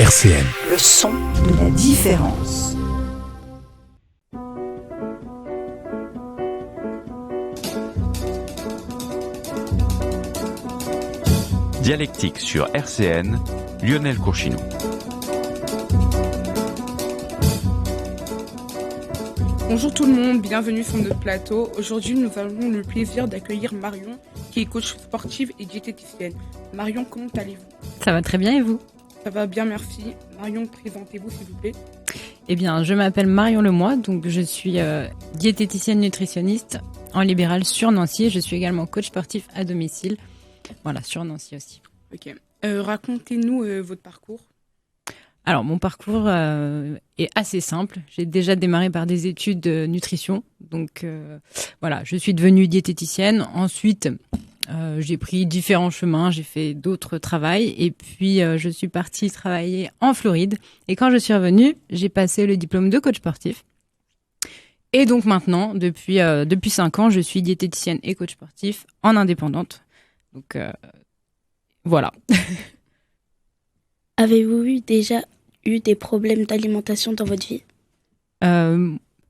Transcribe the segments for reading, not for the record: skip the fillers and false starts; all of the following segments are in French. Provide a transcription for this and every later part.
RCN. Le son de la différence. Dialectique sur RCN, Lionel Courchinou. Bonjour tout le monde, bienvenue sur notre plateau. Aujourd'hui, nous avons le plaisir d'accueillir Marion, qui est coach sportive et diététicienne. Marion, comment allez-vous ? Ça va très bien et vous ? Ça va bien, merci. Marion, présentez-vous s'il vous plaît. Eh bien, je m'appelle Marion Lemoy, donc je suis diététicienne nutritionniste en libéral sur Nancy et je suis également coach sportif à domicile. Voilà, sur Nancy aussi. Ok. Racontez-nous votre parcours. Alors, mon parcours est assez simple. J'ai déjà démarré par des études de nutrition. Donc, voilà, je suis devenue diététicienne. Ensuite, j'ai pris différents chemins. J'ai fait d'autres travails. Et puis, je suis partie travailler en Floride. Et quand je suis revenue, j'ai passé le diplôme de coach sportif. Et donc maintenant, depuis 5 ans, je suis diététicienne et coach sportif en indépendante. Donc, voilà. Avez-vous déjà eu des problèmes d'alimentation dans votre vie ?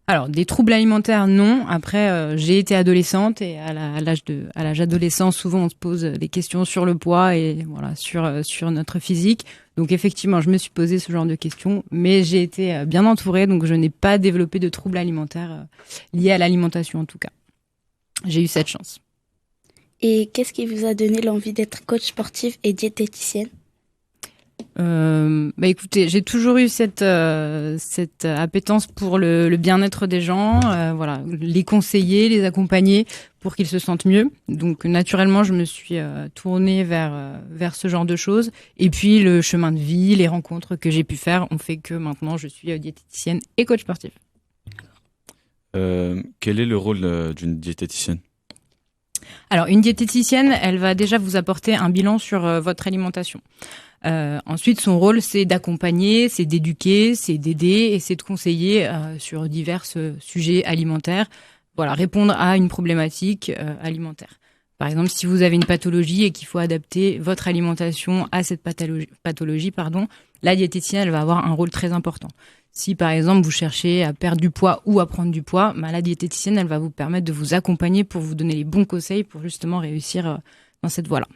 Alors, des troubles alimentaires, non. Après, j'ai été adolescente et à l'âge adolescent, souvent on se pose des questions sur le poids et voilà sur notre physique. Donc effectivement, je me suis posé ce genre de questions, mais j'ai été bien entourée, donc je n'ai pas développé de troubles alimentaires liés à l'alimentation en tout cas. J'ai eu cette chance. Et qu'est-ce qui vous a donné l'envie d'être coach sportif et diététicienne ? Écoutez, j'ai toujours eu cette appétence pour le bien-être des gens, voilà, les conseiller, les accompagner pour qu'ils se sentent mieux. Donc naturellement, je me suis tournée vers ce genre de choses. Et puis le chemin de vie, les rencontres que j'ai pu faire ont fait que maintenant je suis diététicienne et coach sportif. Quel est le rôle d'une diététicienne ? Alors, une diététicienne, elle va déjà vous apporter un bilan sur votre alimentation. Ensuite, son rôle, c'est d'accompagner, c'est d'éduquer, c'est d'aider et c'est de conseiller sur divers sujets alimentaires. Voilà, répondre à une problématique alimentaire. Par exemple, si vous avez une pathologie et qu'il faut adapter votre alimentation à cette pathologie, la diététicienne, elle va avoir un rôle très important. Si, par exemple, vous cherchez à perdre du poids ou à prendre du poids, la diététicienne, elle va vous permettre de vous accompagner pour vous donner les bons conseils pour justement réussir dans cette voie-là.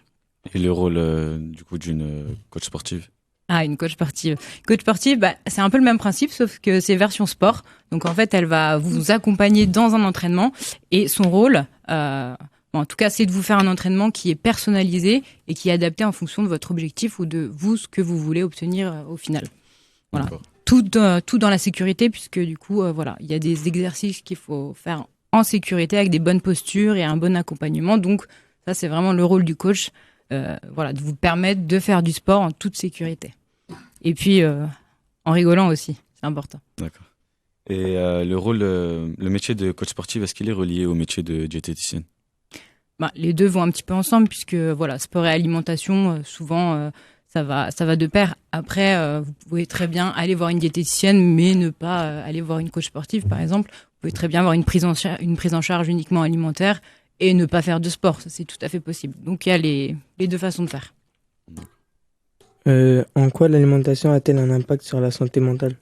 Et le rôle, d'une coach sportive ? Une coach sportive. Coach sportive, c'est un peu le même principe, sauf que c'est version sport. Donc, en fait, elle va vous accompagner dans un entraînement et son rôle, en tout cas, c'est de vous faire un entraînement qui est personnalisé et qui est adapté en fonction de votre objectif ou de vous, ce que vous voulez obtenir au final. Voilà. D'accord. Tout dans la sécurité, puisque du coup, il y a des exercices qu'il faut faire en sécurité avec des bonnes postures et un bon accompagnement. Donc, ça, c'est vraiment le rôle du coach, de vous permettre de faire du sport en toute sécurité. Et puis, en rigolant aussi, c'est important. D'accord. Et le métier de coach sportif, est-ce qu'il est relié au métier de diététicienne ? Les deux vont un petit peu ensemble, puisque sport et alimentation, souvent... Ça va de pair. Après, vous pouvez très bien aller voir une diététicienne, mais ne pas aller voir une coach sportive, par exemple. Vous pouvez très bien avoir une prise en charge uniquement alimentaire et ne pas faire de sport. Ça, c'est tout à fait possible. Donc, il y a les deux façons de faire. En quoi l'alimentation a-t-elle un impact sur la santé mentale ?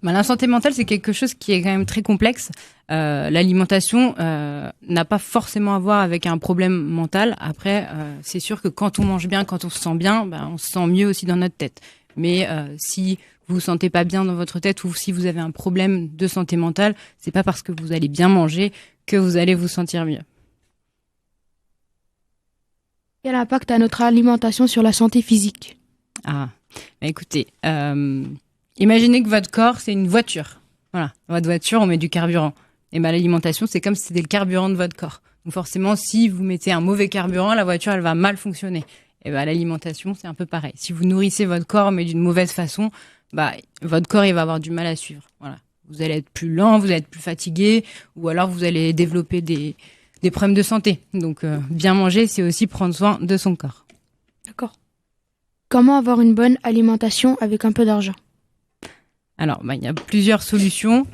La santé mentale, c'est quelque chose qui est quand même très complexe. L'alimentation n'a pas forcément à voir avec un problème mental. Après, c'est sûr que quand on mange bien, quand on se sent bien, on se sent mieux aussi dans notre tête. Mais si vous vous sentez pas bien dans votre tête ou si vous avez un problème de santé mentale, c'est pas parce que vous allez bien manger que vous allez vous sentir mieux. Quel impact a notre alimentation sur la santé physique ? Écoutez, imaginez que votre corps, c'est une voiture. Voilà, dans votre voiture, on met du carburant. Et l'alimentation, c'est comme si c'était le carburant de votre corps. Donc forcément, si vous mettez un mauvais carburant, la voiture, elle va mal fonctionner. Et l'alimentation, c'est un peu pareil. Si vous nourrissez votre corps, mais d'une mauvaise façon, votre corps, il va avoir du mal à suivre. Voilà. Vous allez être plus lent, vous allez être plus fatigué, ou alors vous allez développer des problèmes de santé. Donc, bien manger, c'est aussi prendre soin de son corps. D'accord. Comment avoir une bonne alimentation avec un peu d'argent ? Alors, il y a plusieurs solutions.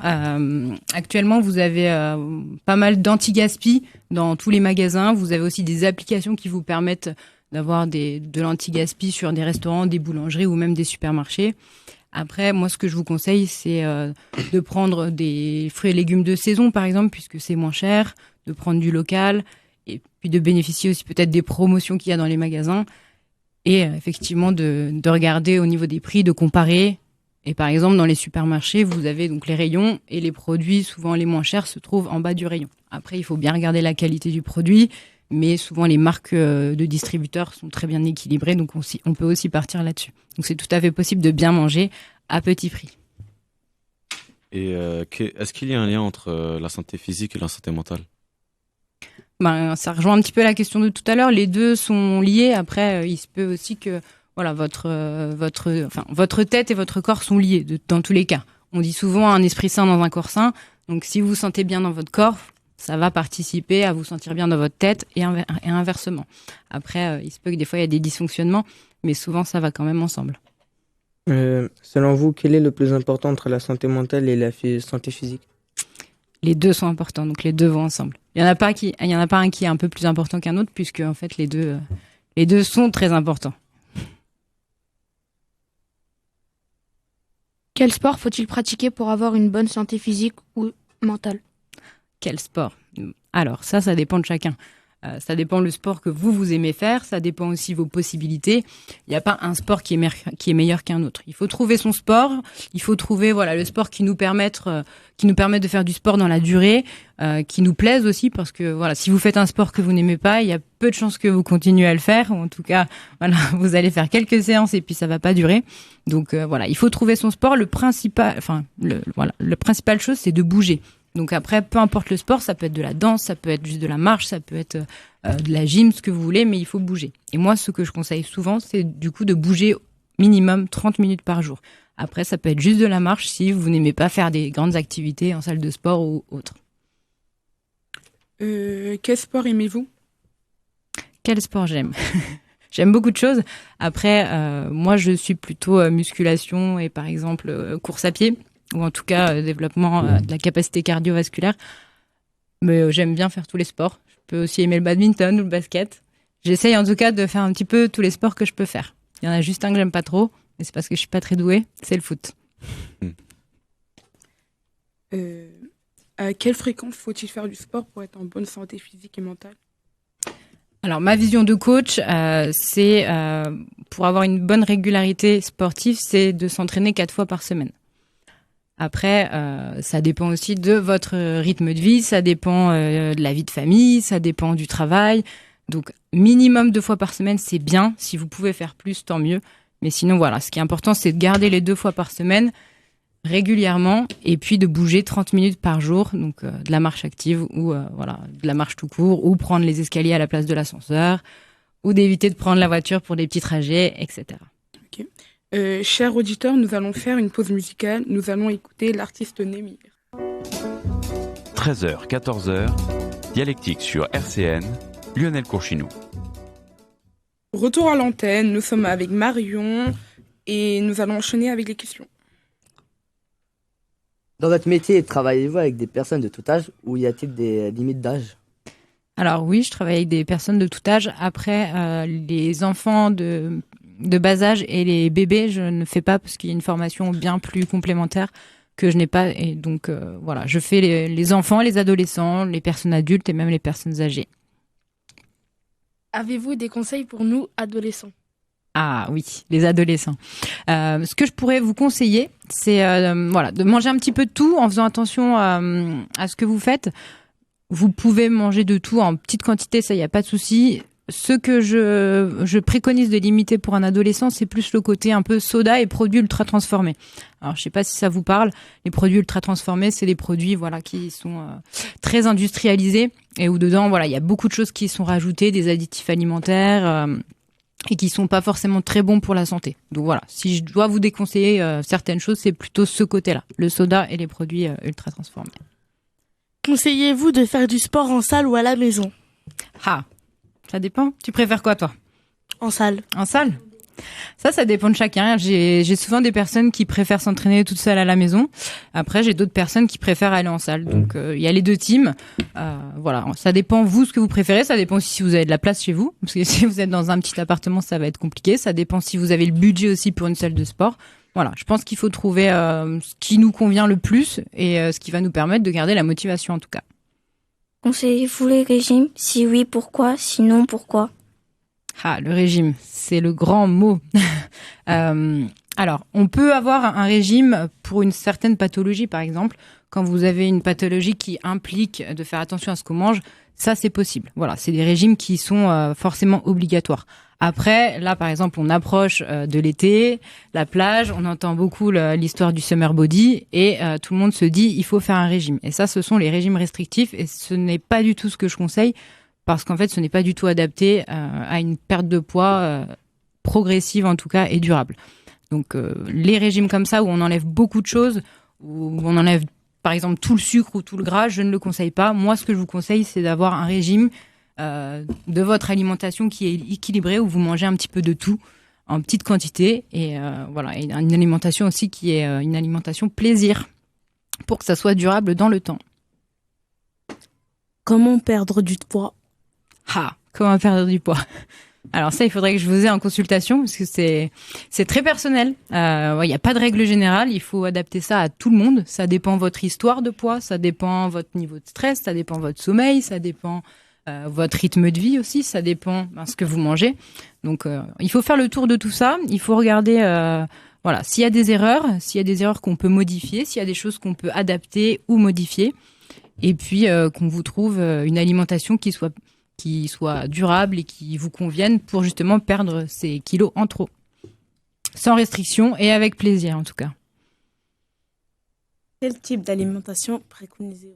Actuellement, vous avez pas mal d'anti-gaspi dans tous les magasins. Vous avez aussi des applications qui vous permettent d'avoir de l'anti-gaspi sur des restaurants, des boulangeries ou même des supermarchés. Après, moi, ce que je vous conseille, c'est de prendre des fruits et légumes de saison, par exemple, puisque c'est moins cher, de prendre du local, et puis de bénéficier aussi peut-être des promotions qu'il y a dans les magasins, et effectivement de regarder au niveau des prix, de comparer. Et par exemple, dans les supermarchés, vous avez donc les rayons, et les produits, souvent les moins chers, se trouvent en bas du rayon. Après, il faut bien regarder la qualité du produit, mais souvent les marques de distributeurs sont très bien équilibrées, donc on peut aussi partir là-dessus. Donc c'est tout à fait possible de bien manger à petit prix. Et est-ce qu'il y a un lien entre la santé physique et la santé mentale? Ça rejoint un petit peu la question de tout à l'heure. Les deux sont liés. Après, il se peut aussi que voilà votre tête et votre corps sont liés dans tous les cas. On dit souvent un esprit sain dans un corps sain. Donc si vous vous sentez bien dans votre corps, ça va participer à vous sentir bien dans votre tête et inversement. Après, il se peut que des fois il y a des dysfonctionnements, mais souvent ça va quand même ensemble. Selon vous, quel est le plus important entre la santé mentale et la santé physique? Les deux sont importants, donc les deux vont ensemble. Il y en a pas un qui est un peu plus important qu'un autre, puisque en fait les deux sont très importants. Quel sport faut-il pratiquer pour avoir une bonne santé physique ou mentale? Quel sport? Alors ça dépend de chacun. Ça dépend le sport que vous aimez faire, ça dépend aussi vos possibilités. Il n'y a pas un sport qui est meilleur qu'un autre. Il faut trouver son sport, il faut trouver le sport qui nous permette de faire du sport dans la durée, qui nous plaise aussi, parce que si vous faites un sport que vous n'aimez pas, il y a peu de chances que vous continuez à le faire, ou en tout cas vous allez faire quelques séances et puis ça va pas durer. Donc il faut trouver son sport. Le principal chose, c'est de bouger. Donc après, peu importe le sport, ça peut être de la danse, ça peut être juste de la marche, ça peut être de la gym, ce que vous voulez, mais il faut bouger. Et moi, ce que je conseille souvent, c'est du coup de bouger minimum 30 minutes par jour. Après, ça peut être juste de la marche si vous n'aimez pas faire des grandes activités en salle de sport ou autre. Quel sport aimez-vous? Quel sport j'aime? J'aime beaucoup de choses. Après, moi, je suis plutôt musculation et par exemple course à pied, ou en tout cas développement de la capacité cardiovasculaire. Mais j'aime bien faire tous les sports. Je peux aussi aimer le badminton ou le basket. J'essaye en tout cas de faire un petit peu tous les sports que je peux faire. Il y en a juste un que j'aime pas trop, mais c'est parce que je suis pas très douée, c'est le foot. À quelle fréquence faut-il faire du sport pour être en bonne santé physique et mentale? Alors, ma vision de coach, c'est pour avoir une bonne régularité sportive, c'est de s'entraîner 4 fois par semaine. Après, ça dépend aussi de votre rythme de vie, ça dépend de la vie de famille, ça dépend du travail. Donc, minimum 2 fois par semaine, c'est bien. Si vous pouvez faire plus, tant mieux. Mais sinon, ce qui est important, c'est de garder les 2 fois par semaine régulièrement et puis de bouger 30 minutes par jour. Donc, de la marche active ou de la marche tout court, ou prendre les escaliers à la place de l'ascenseur, ou d'éviter de prendre la voiture pour des petits trajets, etc. Ok. Chers auditeurs, nous allons faire une pause musicale. Nous allons écouter l'artiste Némir. 13h, 14h, Dialectique sur RCN, Lionel Courchinou. Retour à l'antenne, nous sommes avec Marion et nous allons enchaîner avec les questions. Dans votre métier, travaillez-vous avec des personnes de tout âge ou y a-t-il des limites d'âge? Alors oui, je travaille avec des personnes de tout âge. Après, les enfants de bas âge et les bébés, je ne fais pas parce qu'il y a une formation bien plus complémentaire que je n'ai pas. Et donc, je fais les enfants, les adolescents, les personnes adultes et même les personnes âgées. Avez-vous des conseils pour nous, adolescents? Ah oui, les adolescents. Ce que je pourrais vous conseiller, c'est de manger un petit peu de tout en faisant attention à ce que vous faites. Vous pouvez manger de tout en petite quantité, ça, il n'y a pas de souci. Ce que je préconise de limiter pour un adolescent, c'est plus le côté un peu soda et produits ultra transformés. Alors, je sais pas si ça vous parle. Les produits ultra transformés, c'est des produits, qui sont très industrialisés et où dedans, il y a beaucoup de choses qui sont rajoutées, des additifs alimentaires et qui sont pas forcément très bons pour la santé. Donc si je dois vous déconseiller certaines choses, c'est plutôt ce côté-là, le soda et les produits ultra transformés. Conseillez-vous de faire du sport en salle ou à la maison? Ça dépend. Tu préfères quoi, toi? En salle. En salle? Ça dépend de chacun. J'ai souvent des personnes qui préfèrent s'entraîner toutes seules à la maison. Après, j'ai d'autres personnes qui préfèrent aller en salle. Donc, il y a les deux teams. Voilà, ça dépend vous ce que vous préférez. Ça dépend aussi si vous avez de la place chez vous, parce que si vous êtes dans un petit appartement, ça va être compliqué. Ça dépend si vous avez le budget aussi pour une salle de sport. Voilà, je pense qu'il faut trouver ce qui nous convient le plus et ce qui va nous permettre de garder la motivation en tout cas. Conseillez-vous les régimes? Si oui, pourquoi? Sinon, pourquoi? Le régime, c'est le grand mot. Alors, on peut avoir un régime pour une certaine pathologie, par exemple. Quand vous avez une pathologie qui implique de faire attention à ce qu'on mange, ça, c'est possible. Voilà, c'est des régimes qui sont forcément obligatoires. Après, là, par exemple, on approche de l'été, la plage, on entend beaucoup l'histoire du summer body et tout le monde se dit il faut faire un régime. Et ça, ce sont les régimes restrictifs et ce n'est pas du tout ce que je conseille parce qu'en fait, ce n'est pas du tout adapté à une perte de poids progressive en tout cas et durable. Donc, les régimes comme ça où on enlève beaucoup de choses, où on enlève par exemple tout le sucre ou tout le gras, je ne le conseille pas. Moi, ce que je vous conseille, c'est d'avoir un régime de votre alimentation qui est équilibrée, où vous mangez un petit peu de tout en petite quantité et voilà, et une alimentation aussi qui est une alimentation plaisir pour que ça soit durable dans le temps. Comment perdre du poids? Comment perdre du poids? Alors ça, il faudrait que je vous ai en consultation parce que c'est très personnel. Il n'y a pas de règle générale. Il faut adapter ça à tout le monde. Ça dépend votre histoire de poids, ça dépend votre niveau de stress, ça dépend votre sommeil, ça dépend votre rythme de vie aussi, ça dépend ce que vous mangez. Donc il faut faire le tour de tout ça. Il faut regarder voilà, s'il y a des erreurs qu'on peut modifier, s'il y a des choses qu'on peut adapter ou modifier, et puis qu'on vous trouve une alimentation qui soit durable et qui vous convienne pour justement perdre ces kilos en trop. Sans restriction et avec plaisir en tout cas. Quel type d'alimentation préconisez-vous?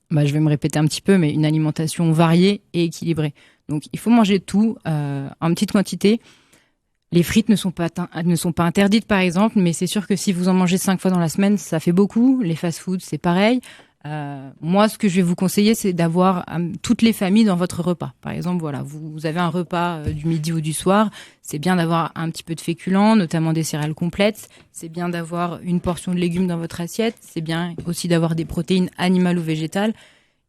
Je vais me répéter un petit peu, mais une alimentation variée et équilibrée. Donc il faut manger tout en petite quantité. Les frites ne sont pas interdites par exemple, mais c'est sûr que si vous en mangez 5 fois dans la semaine, ça fait beaucoup. Les fast-foods, c'est pareil. Moi, ce que je vais vous conseiller, c'est d'avoir toutes les familles dans votre repas. Par exemple, voilà, vous avez un repas du midi ou du soir, c'est bien d'avoir un petit peu de féculents, notamment des céréales complètes. C'est bien d'avoir une portion de légumes dans votre assiette. C'est bien aussi d'avoir des protéines animales ou végétales.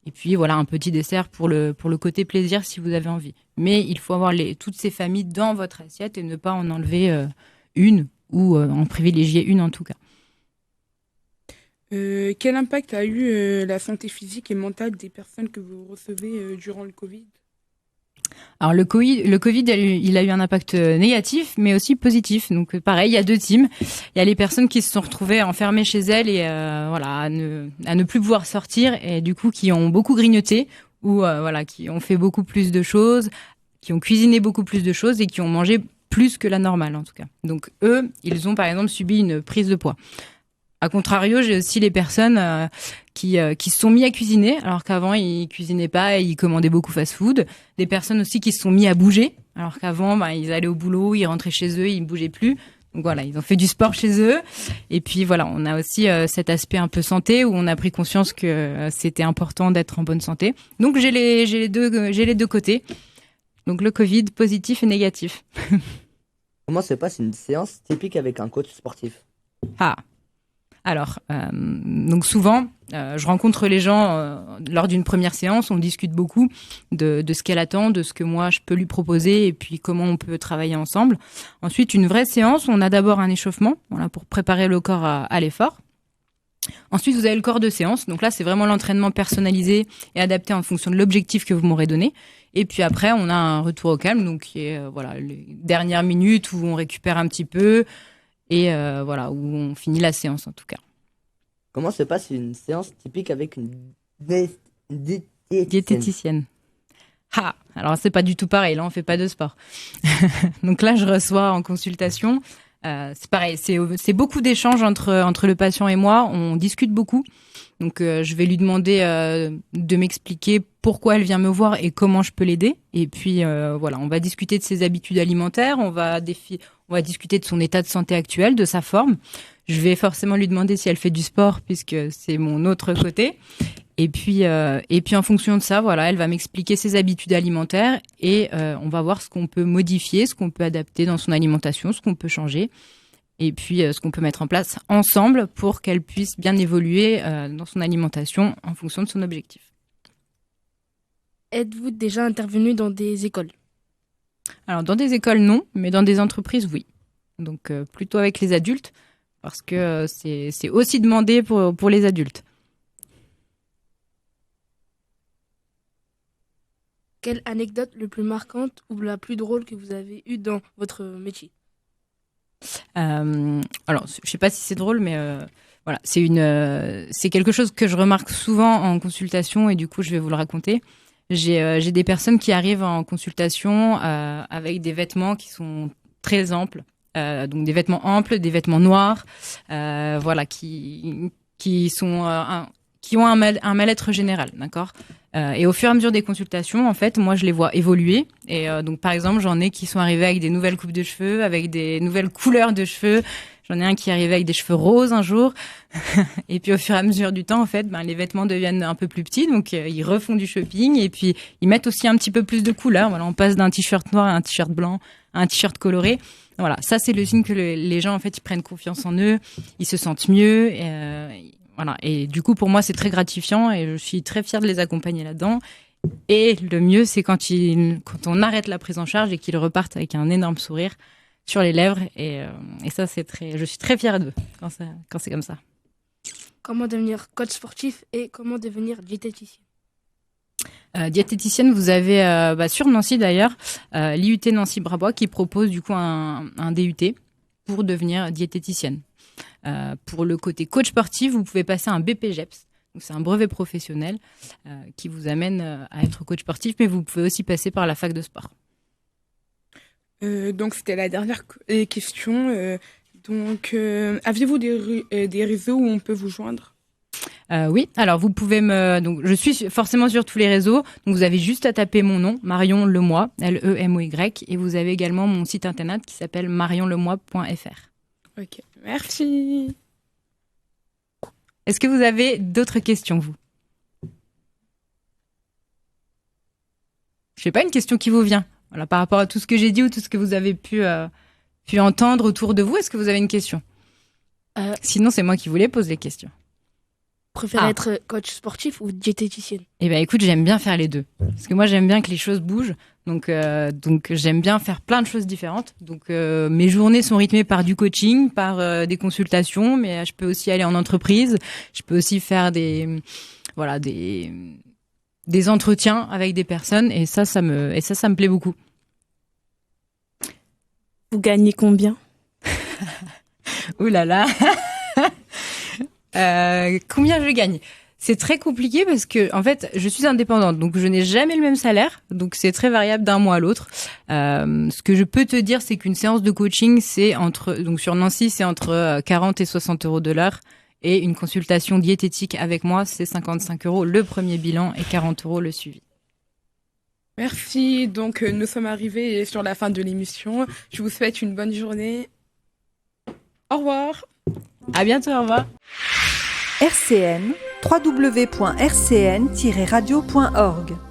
Et puis voilà, un petit dessert pour le côté plaisir si vous avez envie. Mais il faut avoir toutes ces familles dans votre assiette et ne pas en enlever une ou en privilégier une en tout cas. Quel impact a eu la santé physique et mentale des personnes que vous recevez durant le Covid? Alors le Covid, il a eu un impact négatif, mais aussi positif. Donc pareil, il y a deux teams. Il y a les personnes qui se sont retrouvées enfermées chez elles et voilà à ne plus pouvoir sortir et du coup qui ont beaucoup grignoté ou voilà qui ont fait beaucoup plus de choses, qui ont cuisiné beaucoup plus de choses et qui ont mangé plus que la normale en tout cas. Donc eux, ils ont par exemple subi une prise de poids. A contrario, j'ai aussi les personnes qui se sont mis à cuisiner, alors qu'avant ils cuisinaient pas et ils commandaient beaucoup fast-food. Des personnes aussi qui se sont mis à bouger, alors qu'avant ils allaient au boulot, ils rentraient chez eux, ils bougeaient plus. Donc voilà, ils ont fait du sport chez eux. Et puis voilà, on a aussi cet aspect un peu santé où on a pris conscience que c'était important d'être en bonne santé. Donc j'ai les deux côtés. Donc le Covid, positif et négatif. Comment se passe une séance typique avec un coach sportif? Alors, donc souvent, je rencontre les gens lors d'une première séance, on discute beaucoup de ce qu'elle attend, de ce que moi je peux lui proposer et puis comment on peut travailler ensemble. Ensuite, une vraie séance, on a d'abord un échauffement, voilà, pour préparer le corps à l'effort. Ensuite, vous avez le corps de séance. Donc là, c'est vraiment l'entraînement personnalisé et adapté en fonction de l'objectif que vous m'aurez donné. Et puis après, on a un retour au calme, donc qui est voilà les dernières minutes où on récupère un petit peu. Et voilà, où on finit la séance en tout cas. Comment se passe une séance typique avec une diététicienne? Alors c'est pas du tout pareil, là on fait pas de sport. Donc là je reçois en consultation, c'est pareil, c'est beaucoup d'échanges entre le patient et moi, on discute beaucoup. Donc je vais lui demander de m'expliquer pourquoi elle vient me voir et comment je peux l'aider. Et puis voilà, on va discuter de ses habitudes alimentaires, on va discuter de son état de santé actuel, de sa forme. Je vais forcément lui demander si elle fait du sport puisque c'est mon autre côté. Et puis en fonction de ça, voilà, elle va m'expliquer ses habitudes alimentaires et on va voir ce qu'on peut modifier, ce qu'on peut adapter dans son alimentation, ce qu'on peut changer. Et puis ce qu'on peut mettre en place ensemble pour qu'elle puisse bien évoluer dans son alimentation en fonction de son objectif. Êtes-vous déjà intervenu dans des écoles? Alors dans des écoles non, mais dans des entreprises oui. Donc plutôt avec les adultes parce que c'est aussi demandé pour les adultes. Quelle anecdote le plus marquante ou la plus drôle que vous avez eue dans votre métier? Alors, je sais pas si c'est drôle, mais voilà, c'est quelque chose que je remarque souvent en consultation et du coup, je vais vous le raconter. J'ai des personnes qui arrivent en consultation avec des vêtements qui sont très amples, donc des vêtements amples, des vêtements noirs, voilà, qui ont un mal-être général, d'accord. Et au fur et à mesure des consultations, en fait, moi, je les vois évoluer. Et donc, par exemple, j'en ai qui sont arrivés avec des nouvelles coupes de cheveux, avec des nouvelles couleurs de cheveux. J'en ai un qui est arrivé avec des cheveux roses un jour. Et puis, au fur et à mesure du temps, en fait, les vêtements deviennent un peu plus petits. Donc, ils refont du shopping. Et puis, ils mettent aussi un petit peu plus de couleurs. Voilà, on passe d'un t-shirt noir à un t-shirt blanc, à un t-shirt coloré. Voilà, ça, c'est le signe que les gens, en fait, ils prennent confiance en eux. Ils se sentent mieux. Voilà. Et du coup, pour moi, c'est très gratifiant et je suis très fière de les accompagner là-dedans. Et le mieux, c'est quand on arrête la prise en charge et qu'ils repartent avec un énorme sourire sur les lèvres. Et ça, je suis très fière d'eux quand c'est comme ça. Comment devenir coach sportif et comment devenir diététicienne? Diététicienne, vous avez sur Nancy d'ailleurs, l'IUT Nancy-Brabois qui propose du coup un DUT pour devenir diététicienne. Pour le côté coach sportif, vous pouvez passer un BPGEPS. Donc c'est un brevet professionnel qui vous amène à être coach sportif, mais vous pouvez aussi passer par la fac de sport. Donc c'était la dernière question. Aviez-vous des réseaux où on peut vous joindre? Oui, alors vous pouvez donc je suis forcément sur tous les réseaux. Donc vous avez juste à taper mon nom, Marion Lemoy, Lemoy, et vous avez également mon site internet qui s'appelle marionlemoy.fr. Ok, merci. Est-ce que vous avez d'autres questions, vous? Je sais pas, une question qui vous vient. Voilà, par rapport à tout ce que j'ai dit ou tout ce que vous avez pu entendre autour de vous, est-ce que vous avez une question? Sinon, c'est moi qui vous les pose les questions. Préférez être coach sportif ou diététicienne? Eh ben, écoute, j'aime bien faire les deux. Parce que moi, j'aime bien que les choses bougent. Donc j'aime bien faire plein de choses différentes. Donc, mes journées sont rythmées par du coaching, par des consultations, mais je peux aussi aller en entreprise. Je peux aussi faire des entretiens avec des personnes. Et ça me plaît beaucoup. Vous gagnez combien? Ouh là là. Combien je gagne? C'est très compliqué parce que, en fait, je suis indépendante, donc je n'ai jamais le même salaire, donc c'est très variable d'un mois à l'autre. Ce que je peux te dire, c'est qu'une séance de coaching, donc sur Nancy, c'est entre 40 et 60 euros de l'heure, et une consultation diététique avec moi, c'est 55 euros le premier bilan et 40 euros le suivi. Merci. Donc, nous sommes arrivés sur la fin de l'émission. Je vous souhaite une bonne journée. Au revoir. À bientôt, au revoir. RCN, www.rcn-radio.org